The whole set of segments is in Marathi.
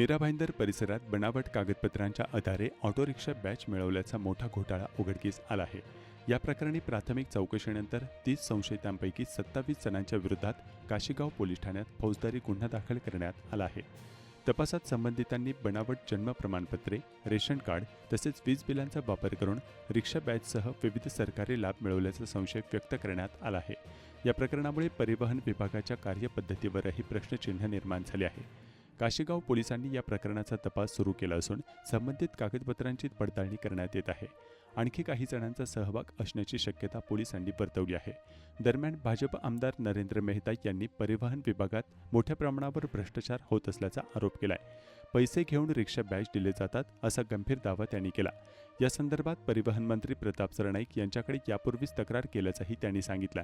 मीरा भाईंदर परिसरात बनावट कागदपत्रांच्या आधारे ऑटो रिक्षा बॅच मिळवल्याचा मोठा घोटाळा उघडकीस आला आहे. या प्रकरणी प्राथमिक चौकशीनंतर 30 संशयितांपैकी 27 जणांच्या विरोधात काशीगाव पोलीस ठाण्यात फौजदारी गुन्हा दाखल करण्यात आला आहे. तपासात संबंधितांनी बनावट जन्म प्रमाणपत्रे, रेशन कार्ड तसेच वीज बिलांचा वापर करून रिक्षा बॅचसह विविध सरकारी लाभ मिळवल्याचा संशय व्यक्त करण्यात आला आहे. या प्रकरणामुळे परिवहन विभागाच्या कार्यपद्धतीवरही प्रश्नचिन्ह निर्माण झाले आहे. काशीगाव पोलिसांनी या प्रकरणाचा तपास सुरू केला असून संबंधित कागदपत्रांची पडताळणी करण्यात येत आहे. आणखी काही जणांचा सहभाग असण्याची शक्यता पोलिसांनी वर्तवली आहे. दरम्यान भाजप आमदार नरेंद्र मेहता यांनी परिवहन विभागात मोठ्या प्रमाणावर भ्रष्टाचार होत असल्याचा आरोप केलाय. पैसे घेऊन रिक्षा बॅच दिले जातात असा गंभीर दावा त्यांनी केला. या संदर्भात परिवहन मंत्री प्रताप सरनाईक यांच्याकडे यापूर्वीच तक्रार केल्याचंही त्यांनी सांगितलं.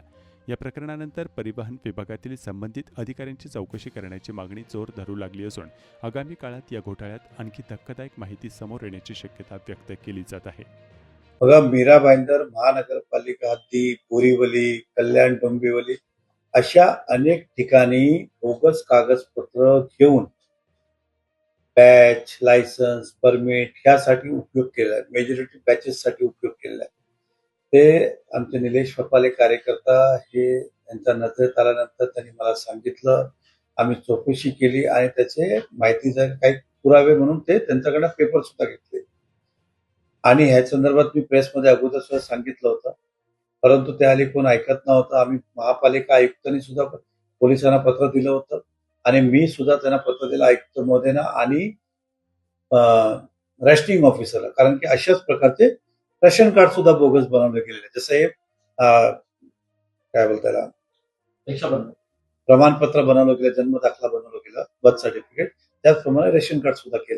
या प्रकरणानंतर परिवहन विभागातील संबंधित अधिकाऱ्यांची चौकशी करण्याची मागणी जोर धरू लागली असून आगामी काळात या घोटाळ्यात आणखी धक्कादायक माहिती समोर येण्याची शक्यता व्यक्त केली जात आहे. बघा, मीरा भाईंदर महानगरपालिका हद्दी, बोरीवली, कल्याण डोंबिवली अशा अनेक ठिकाणी बोगस कागदपत्र घेऊन बॅच, लायसन्स, परमिट ह्यासाठी उपयोग केला आहे. मेजॉरिटी बॅचेससाठी उपयोग केलेला आहे. ते आमचे निलेश फपाले कार्यकर्ता हे यांच्या नजरेत आल्यानंतर त्यांनी मला सांगितलं. आम्ही चौकशी केली आणि त्याचे माहिती जर काही पुरावे म्हणून ते त्यांच्याकडे पेपर सुद्धा घेतले आणि ह्या संदर्भात मी प्रेसमध्ये अगोदर सुद्धा सांगितलं होतं, परंतु त्याआधी कोण ऐकत नव्हतं. आम्ही महापालिका आयुक्तांनी सुद्धा पोलिसांना पत्र दिलं होतं आणि मी सुद्धा त्यांना पत्र दिलं आयुक्त महोदयांना आणि रेस्टिंग ऑफिसरला, कारण की अशाच प्रकारचे रेशन कार्ड सुद्धा बोगस बनवले गेलेले. जसं हे काय बोलता त्याला प्रमाणपत्र बनवलं गेलं, जन्म दाखला बनवलं गेलं, बर्थ सर्टिफिकेट, त्याचप्रमाणे रेशन कार्ड सुद्धा केलं.